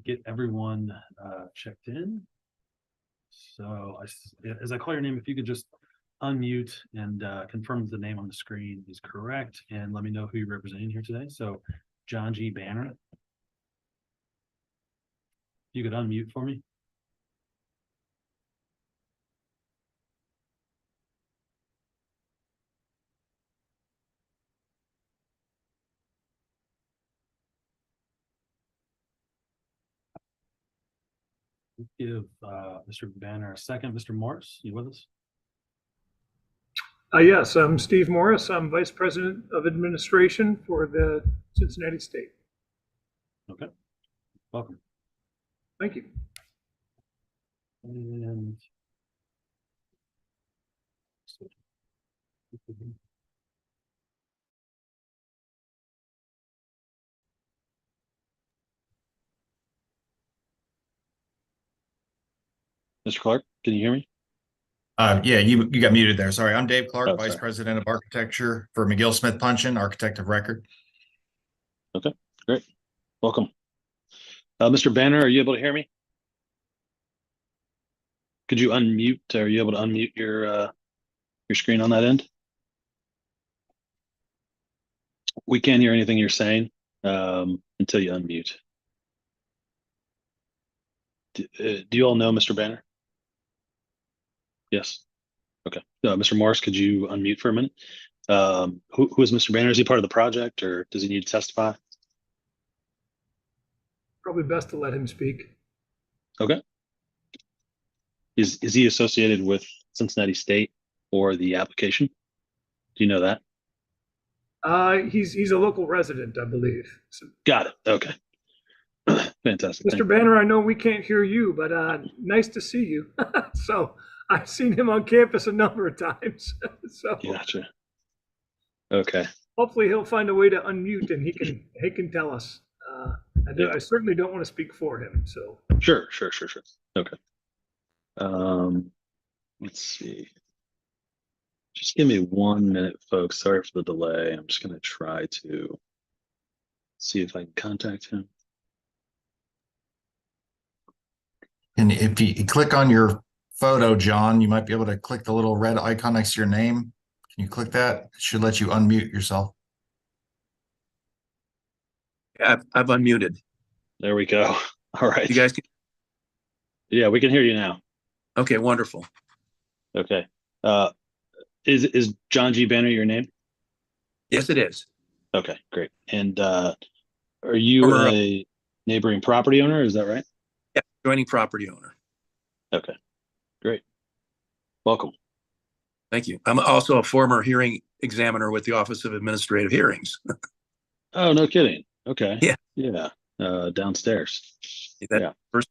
get everyone checked in. So as I call your name, if you could just unmute and confirm the name on the screen is correct, and let me know who you're representing here today. So John G. Banner. You could unmute for me. Give Mr. Banner a second. Mr. Morris, you with us? Yes, I'm Steve Morris. I'm Vice President of Administration for the Cincinnati State. Okay, welcome. Thank you. And Mr. Clark, can you hear me? Yeah, you got muted there. Sorry. I'm Dave Clark, Oh, Vice sorry. President of Architecture for McGill Smith Punchin, Architect of Record. Okay, great. Welcome. Mr. Banner, are you able to hear me? Could you unmute? Are you able to unmute your screen on that end? We can't hear anything you're saying until you unmute. Do you all know Mr. Banner? Yes. Okay. Mr. Morris, could you unmute for a minute? Who is Mr. Banner? Is he part of the project, or does he need to testify? Probably best to let him speak. Okay. Is he associated with Cincinnati State or the application? Do you know that? He's a local resident, I believe. So, Got it. Okay. Fantastic. Mr. Banner, I know we can't hear you, but nice to see you. So I've seen him on campus a number of times. So gotcha. Okay. Hopefully he'll find a way to unmute and he can tell us. I certainly don't want to speak for him. So Sure. Okay. Let's see. Just give me 1 minute, folks. Sorry for the delay. I'm just going to try to see if I can contact him. And if you click on your photo, John, you might be able to click the little red icon next to your name. Can you click that? It should let you unmute yourself. Yeah, I've unmuted. There we go. All right. You guys can... Yeah, we can hear you now. Okay, wonderful. Okay. Is John G. Banner your name? Yes, it is. Okay, great. And are you a neighboring property owner? Is that right? Yeah, joining property owner. Okay, great. Welcome. Thank you. I'm also a former hearing examiner with the Office of Administrative Hearings. Oh, no kidding. Okay. Yeah. Yeah. Downstairs. Yeah. First.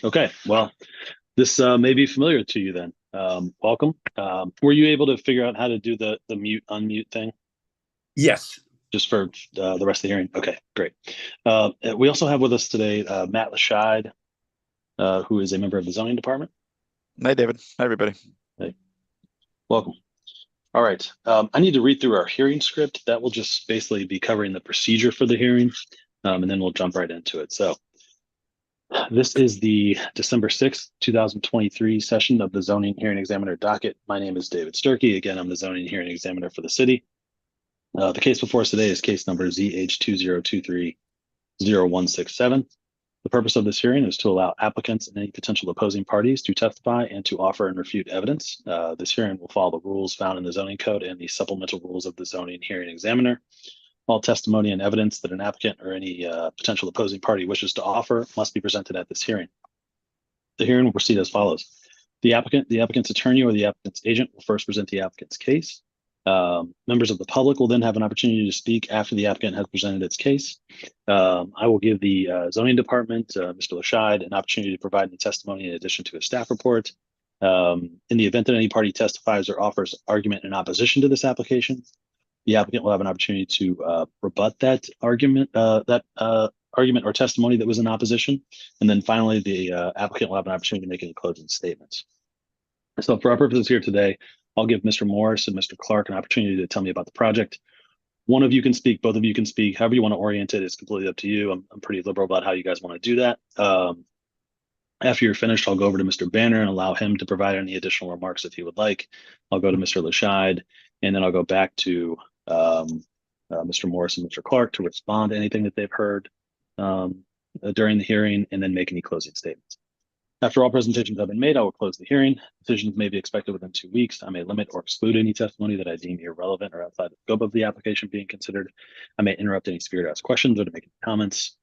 Okay. Well, this may be familiar to you then. Welcome. Were you able to figure out how to do the mute unmute thing? Yes. Just for the rest of the hearing. Okay, great. We also have with us today Matt Lashide, who is a member of the zoning department. Hi, David. Hi, everybody. Hey, welcome. All right. I need to read through our hearing script. That will just basically be covering the procedure for the hearing, and then we'll jump right into it. So this is the December 6th, 2023 session of the Zoning Hearing Examiner docket. My name is David Sturkey. Again, I'm the Zoning Hearing Examiner for the city. The case before us today is case number ZH20230167. The purpose of this hearing is to allow applicants and any potential opposing parties to testify and to offer and refute evidence. This hearing will follow the rules found in the zoning code and the supplemental rules of the Zoning Hearing Examiner. All testimony and evidence that an applicant or any potential opposing party wishes to offer must be presented at this hearing. The hearing will proceed as follows. The applicant's attorney, or the applicant's agent will first present the applicant's case. Members of the public will then have an opportunity to speak after the applicant has presented its case. I will give the zoning department, Mr. Lashide, an opportunity to provide any testimony in addition to a staff report. In the event that any party testifies or offers argument in opposition to this application, the applicant will have an opportunity to rebut that argument, argument or testimony that was in opposition. And then finally, the applicant will have an opportunity to make any closing statements. So for our purposes here today, I'll give Mr. Morris and Mr. Clark an opportunity to tell me about the project. one of you can speak, both of you can speak, however you want to orient it is completely up to you. I'm pretty liberal about how you guys want to do that. After you're finished, I'll go over to Mr. Banner and allow him to provide any additional remarks if he would like. I'll go to Mr. Lashide, and then I'll go back to Mr. Morris and Mr. Clark to respond to anything that they've heard during the hearing, and then make any closing statements. After all presentations have been made, I will close the hearing. Decisions may be expected within 2 weeks. I may limit or exclude any testimony that I deem irrelevant or outside the scope of the application being considered. I may interrupt any speaker to ask questions or to make any comments.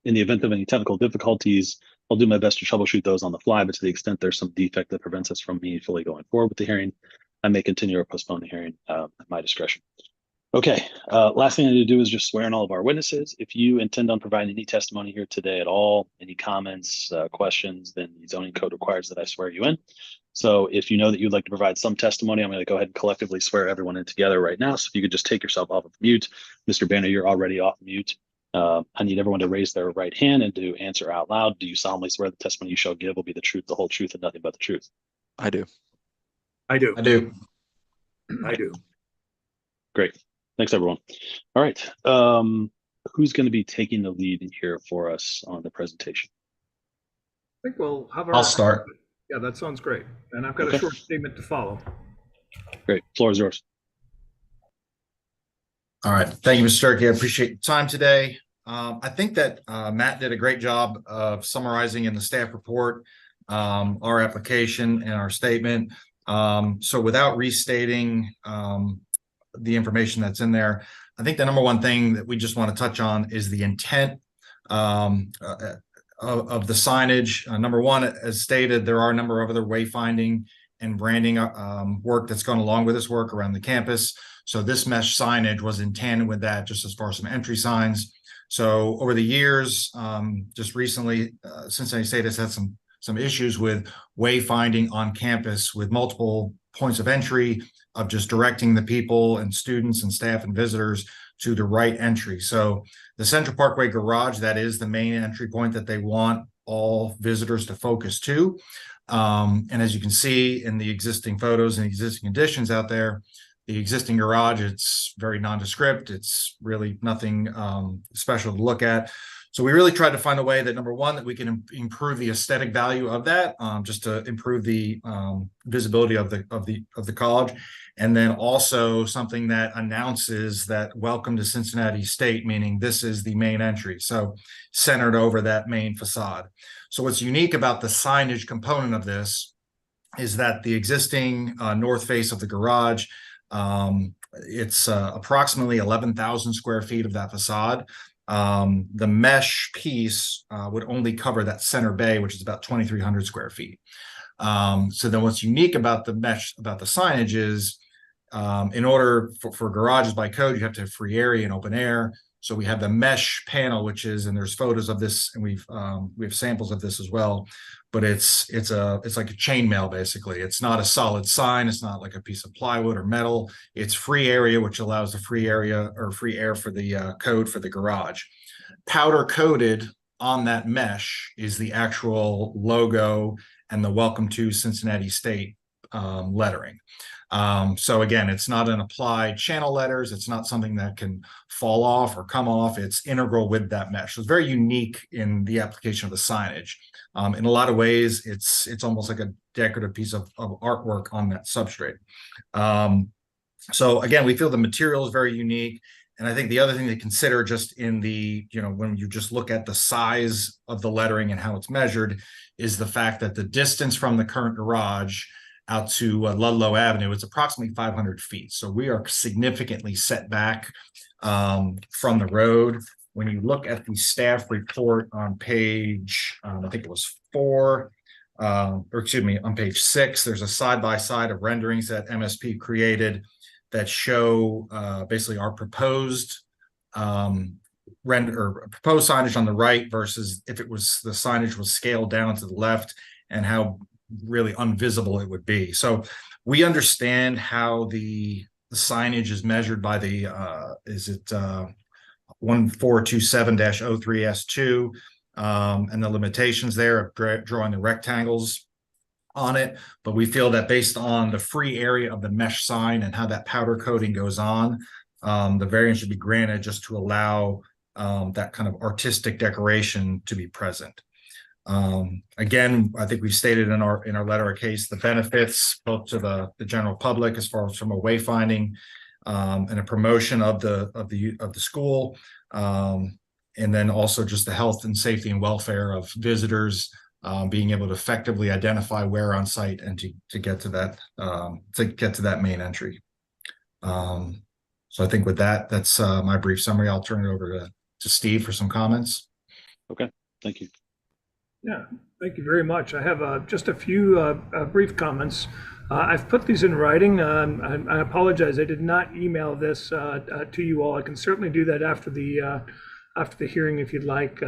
In the event of any technical difficulties, I'll do my best to troubleshoot those on the fly, but to the extent there's some defect that prevents us from meaningfully going forward with the hearing, I may continue or postpone the hearing at my discretion. Okay, last thing I need to do is just swear in all of our witnesses. If you intend on providing any testimony here today at all, any comments, questions, then the zoning code requires that I swear you in. So if you know that you'd like to provide some testimony, I'm going to go ahead and collectively swear everyone in together right now. So if you could just take yourself off of mute. Mr. Banner, you're already off mute. I need everyone to raise their right hand and to answer out loud. Do you solemnly swear the testimony you shall give will be the truth, the whole truth, and nothing but the truth? I do. I do. I do. I do. Great. Thanks, everyone. All right. Who's going to be taking the lead here for us on the presentation? I think we'll have our. I'll start. Yeah, that sounds great. And I've got Okay. a short statement to follow. Great. Floor is yours. All right. Thank you, Mr. Starkey. I appreciate your time today. I think that Matt did a great job of summarizing in the staff report our application and our statement. So without restating the information that's in there, I think the number one thing that we just want to touch on is the intent of the signage. Number one, as stated, there are a number of other wayfinding and branding work that's gone along with this work around the campus. So this mesh signage was in tandem with that, just as far as some entry signs. So over the years, just recently, Cincinnati State has had some issues with wayfinding on campus with multiple points of entry, of just directing the people and students and staff and visitors to the right entry. So the Central Parkway garage, that is the main entry point that they want all visitors to focus to. And as you can see in the existing photos and existing additions out there, the existing garage, it's very nondescript. It's really nothing special to look at. So we really tried to find a way that, number one, that we can improve the aesthetic value of that, just to improve the visibility of the college, and then also something that announces that welcome to Cincinnati State, meaning this is the main entry, so centered over that main facade. So what's unique about the signage component of this is that the existing north face of the garage, it's approximately 11,000 square feet of that facade. The mesh piece would only cover that center bay, which is about 2,300 square feet. So then what's unique about the mesh, about the signage is, in order for garages by code, you have to have free area and open air. So we have the mesh panel, which is, and there's photos of this, and we have samples of this as well, but it's like a chainmail, basically. It's not a solid sign. It's not like a piece of plywood or metal. It's free area, which allows the free area or free air for the code for the garage. Powder coated on that mesh is the actual logo and the Welcome to Cincinnati State lettering. So again, it's not an applied channel letters. It's not something that can fall off or come off. It's integral with that mesh. So it's very unique in the application of the signage. In a lot of ways, it's almost like a decorative piece of artwork on that substrate. So again, we feel the material is very unique. And I think the other thing to consider, just in the, when you just look at the size of the lettering and how it's measured, is the fact that the distance from the current garage out to Ludlow Avenue, it's approximately 500 feet. So we are significantly set back from the road. When you look at the staff report on page, I think it was 4, or excuse me, on page 6, there's a side-by-side of renderings that MSP created that show basically our proposed proposed signage on the right versus if it was the signage was scaled down to the left, and how really invisible it would be. So we understand how the signage is measured by the 1427-03S2 and the limitations there of drawing the rectangles on it. But we feel that based on the free area of the mesh sign and how that powder coating goes on, the variance should be granted just to allow that kind of artistic decoration to be present. Again, I think we stated in our letter of case the benefits both to the general public as far as from a wayfinding and a promotion of the school, and then also just the health and safety and welfare of visitors, being able to effectively identify where on site and to get to that main entry. So I think with that, that's my brief summary. I'll turn it over to Steve for some comments. Okay, thank you. Yeah, thank you very much. I have just a few brief comments. I've put these in writing. I apologize. I did not email this to you all. I can certainly do that after the hearing if you'd like.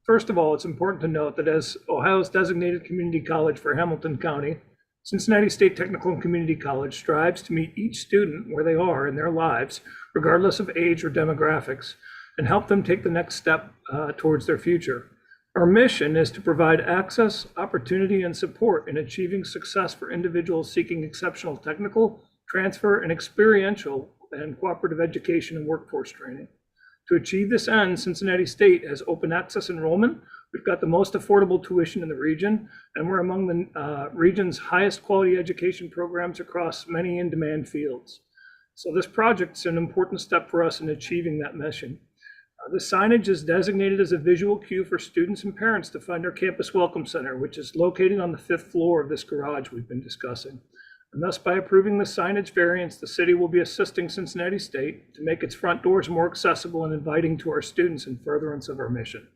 First of all, it's important to note that as Ohio's designated community college for Hamilton County, Cincinnati State Technical and Community College strives to meet each student where they are in their lives, regardless of age or demographics, and help them take the next step towards their future. Our mission is to provide access, opportunity, and support in achieving success for individuals seeking exceptional technical, transfer, and experiential and cooperative education and workforce training. To achieve this end, Cincinnati State has open access enrollment. We've got the most affordable tuition in the region, and we're among the region's highest quality education programs across many in-demand fields. So this project's an important step for us in achieving that mission. The signage is designated as a visual cue for students and parents to find our campus welcome center, which is located on the 5th floor of this garage we've been discussing. And thus, by approving the signage variance, the city will be assisting Cincinnati State to make its front doors more accessible and inviting to our students in furtherance of our mission.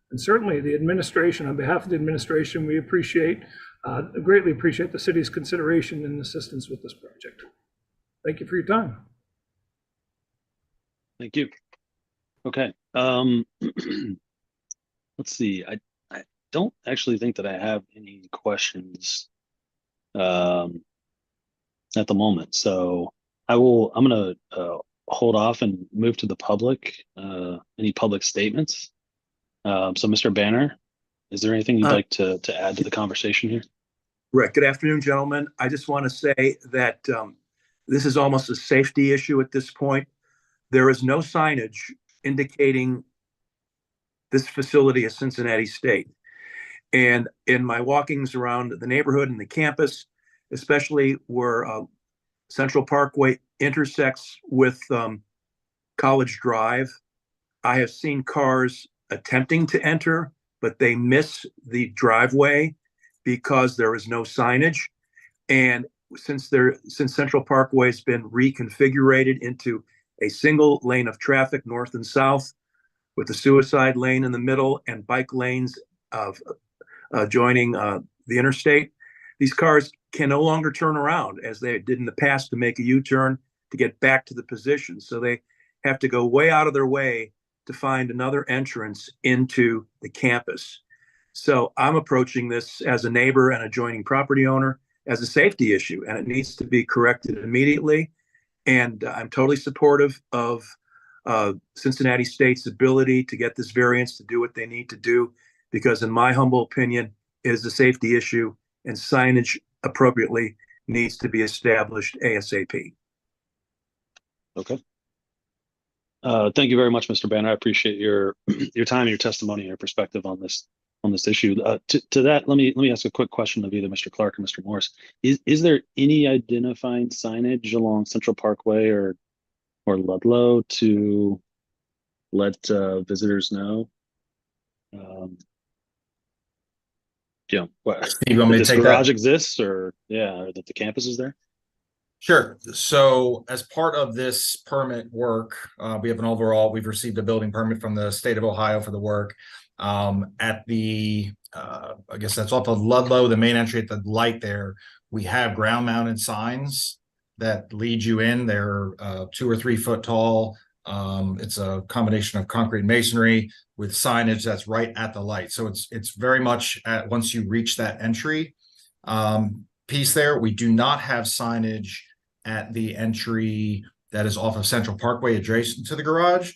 And certainly the administration, on behalf of the administration, we greatly appreciate the city's consideration and assistance with this project. Thank you for your time. Thank you. Okay. Let's see. I don't actually think that I have any questions at the moment. So I'm going to hold off and move to the public. Any public statements? So Mr. Banner, is there anything you'd like to add to the conversation here? Rick, good afternoon, gentlemen. I just want to say that this is almost a safety issue at this point. There is no signage indicating this facility is Cincinnati State. And in my walkings around the neighborhood and the campus, especially where Central Parkway intersects with College Drive, I have seen cars attempting to enter, but they miss the driveway because there is no signage. And since Central Parkway has been reconfigured into a single lane of traffic north and south with the suicide lane in the middle and bike lanes of joining the interstate, these cars can no longer turn around as they did in the past to make a U-turn to get back to the position. So they have to go way out of their way to find another entrance into the campus. So I'm approaching this as a neighbor and adjoining property owner as a safety issue, and it needs to be corrected immediately. And I'm totally supportive of Cincinnati State's ability to get this variance to do what they need to do, because in my humble opinion, it is a safety issue and signage appropriately needs to be established ASAP. Okay. Thank you very much, Mr. Banner. I appreciate your time, your testimony, your perspective on this issue. To that, let me ask a quick question of either Mr. Clark or Mr. Morris. Is there any identifying signage along Central Parkway or Ludlow to let visitors know? What You want me to this take garage that? exists, or that the campus is there? Sure. So as part of this permit work, we've received a building permit from the state of Ohio for the work. At the, I guess that's off of Ludlow, the main entry at the light there, we have ground mounted signs that lead you in. They're 2 or 3 foot tall. It's a combination of concrete masonry with signage that's right at the light. So it's very much once you reach that entry piece there. We do not have signage at the entry that is off of Central Parkway adjacent to the garage,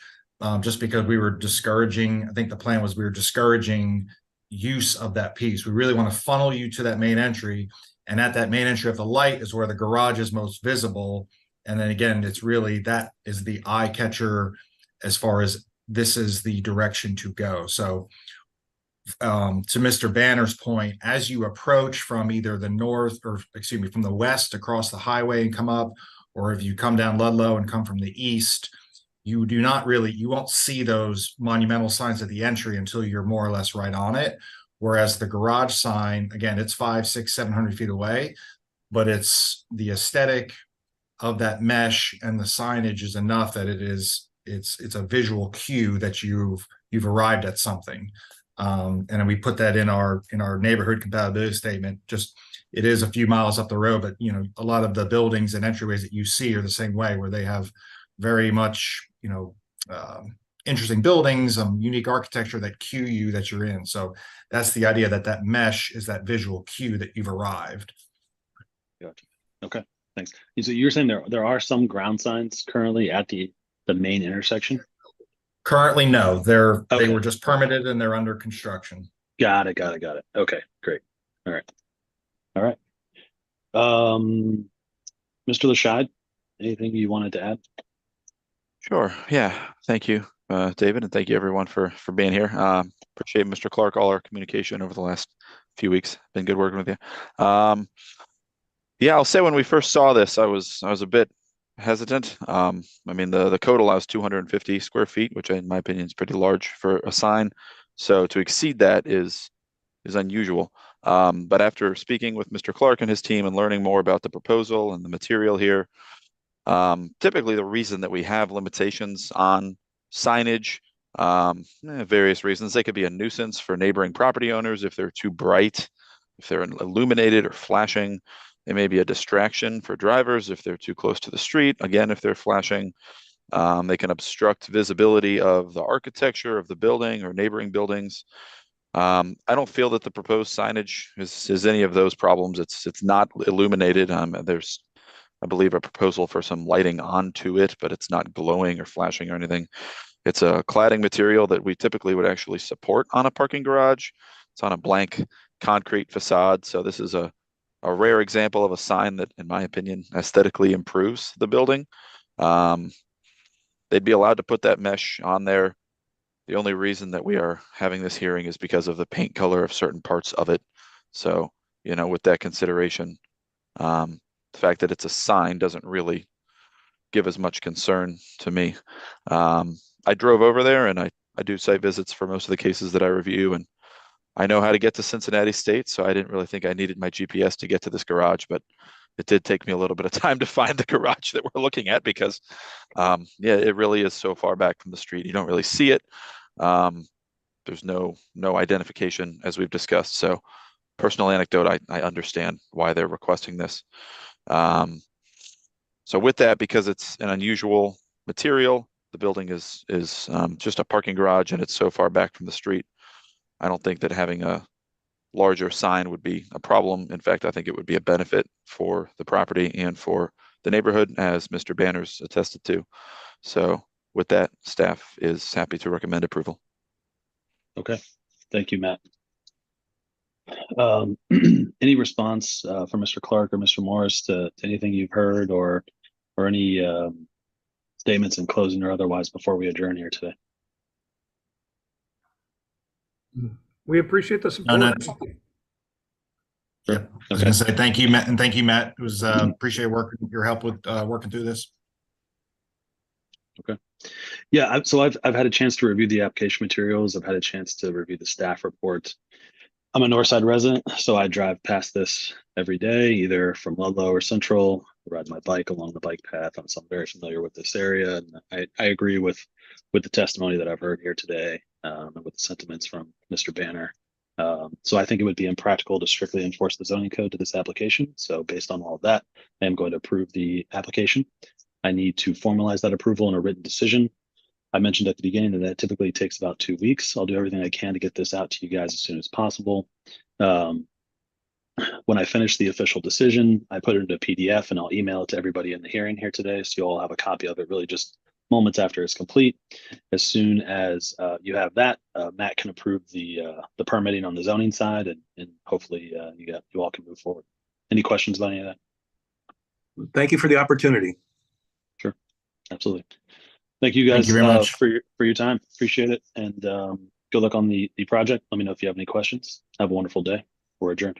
just because we were discouraging, I think the plan was we were discouraging use of that piece. We really want to funnel you to that main entry, and at that main entry of the light is where the garage is most visible. And then again, it's really, that is the eye catcher as far as this is the direction to go. So to Mr. Banner's point, as you approach from either the north, or excuse me, from the west across the highway and come up, or if you come down Ludlow and come from the east, you won't see those monumental signs at the entry until you're more or less right on it. Whereas the garage sign, again, it's 500, 600, 700 feet away, but it's the aesthetic of that mesh and the signage is enough that it's a visual cue that you've arrived at something. And then we put that in our neighborhood compatibility statement. Just, it is a few miles up the road, but a lot of the buildings and entryways that you see are the same way, where they have very much interesting buildings, unique architecture that cue you that you're in. So that's the idea, that mesh is that visual cue that you've arrived. Gotcha. Okay, thanks. So you're saying there are some ground signs currently at the main intersection? Currently, no. They Okay. were just permitted and they're under construction. Got it. Okay, great. All right. Mr. Lashad, anything you wanted to add? Sure. Yeah. Thank you, David, and thank you everyone for being here. Appreciate Mr. Clark, all our communication over the last few weeks. Been good working with you. Yeah, I'll say when we first saw this, I was a bit hesitant. I mean, the code allows 250 square feet, which in my opinion is pretty large for a sign. So to exceed that is unusual. But after speaking with Mr. Clark and his team and learning more about the proposal and the material here, typically the reason that we have limitations on signage, various reasons. They could be a nuisance for neighboring property owners if they're too bright, if they're illuminated or flashing. They may be a distraction for drivers if they're too close to the street. Again, if they're flashing, they can obstruct visibility of the architecture of the building or neighboring buildings. I don't feel that the proposed signage is any of those problems. It's not illuminated. There's, I believe, a proposal for some lighting onto it, but it's not glowing or flashing or anything. It's a cladding material that we typically would actually support on a parking garage. It's on a blank concrete facade. So this is a rare example of a sign that, in my opinion, aesthetically improves the building. They'd be allowed to put that mesh on there. The only reason that we are having this hearing is because of the paint color of certain parts of it. So, with that consideration, the fact that it's a sign doesn't really give as much concern to me. I drove over there and I do site visits for most of the cases that I review, and I know how to get to Cincinnati State, so I didn't really think I needed my GPS to get to this garage, but it did take me a little bit of time to find the garage that we're looking at because, yeah, it really is so far back from the street. You don't really see it. There's no identification, as we've discussed. So personal anecdote, I understand why they're requesting this. So with that, because it's an unusual material, the building is just a parking garage and it's so far back from the street. I don't think that having a larger sign would be a problem. In fact, I think it would be a benefit for the property and for the neighborhood, as Mr. Banner's attested to. So with that, staff is happy to recommend approval. Okay, thank you, Matt. Any response from Mr. Clark or Mr. Morris to anything you've heard or any statements in closing or otherwise before we adjourn here today? We appreciate the support. Yeah, I was going to say thank you, Matt, and thank you, Matt. It was appreciate your help with working through this. Okay. Yeah, so I've had a chance to review the application materials. I've had a chance to review the staff report. I'm a Northside resident, so I drive past this every day, either from Ludlow or Central. I ride my bike along the bike path, so I'm very familiar with this area. And I agree with the testimony that I've heard here today, and with the sentiments from Mr. Banner. So I think it would be impractical to strictly enforce the zoning code to this application. So based on all of that, I am going to approve the application. I need to formalize that approval in a written decision. I mentioned at the beginning that typically takes about 2 weeks. I'll do everything I can to get this out to you guys as soon as possible. When I finish the official decision, I put it into a PDF and I'll email it to everybody in the hearing here today. So you all have a copy of it really just moments after it's complete. As soon as you have that, Matt can approve the permitting on the zoning side, and hopefully you all can move forward. Any questions about any of that? Thank you for the opportunity. Absolutely. Thank you Thank guys you very much. for your time. Appreciate it. And good luck on the project. Let me know if you have any questions. Have a wonderful day. We're adjourned.